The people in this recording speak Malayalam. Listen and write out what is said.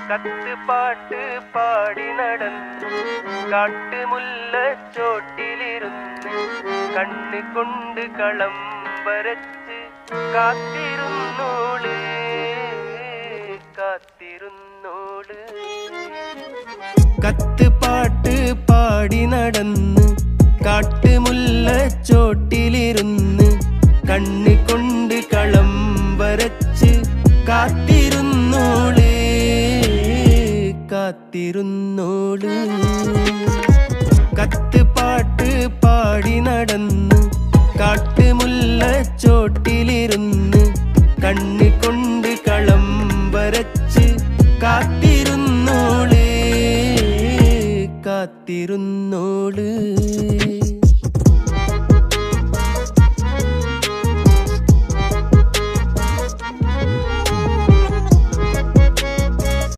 കത്തുപാട്ട് പാടി നടന്നു കാട്ടുമുല്ലച്ചോട്ടിലിരുന്ന് കണ്ണ് കൊണ്ട് കളം വരച്ച് കാത്തിരുന്നോള് കാത്തിരുന്നോള്. കത്തുപാട്ട് പാടി നടന്ന് കാട്ടുമുല്ലച്ചോട്ടിലിരുന്ന് കണ്ണ് കൊണ്ട് കളം വരച്ച് കാത്തിരുന്നോള് കാത്തിരുന്നോള്. കത്തുപാട്ട് പാടി നടന്ന് കാട്ടുമുല്ലച്ചോട്ടിലിരുന്ന് കണ്ണ് കൊണ്ട് കളം വരച്ച് കാത്തിരുന്നോള് കാത്തിരുന്നോള്.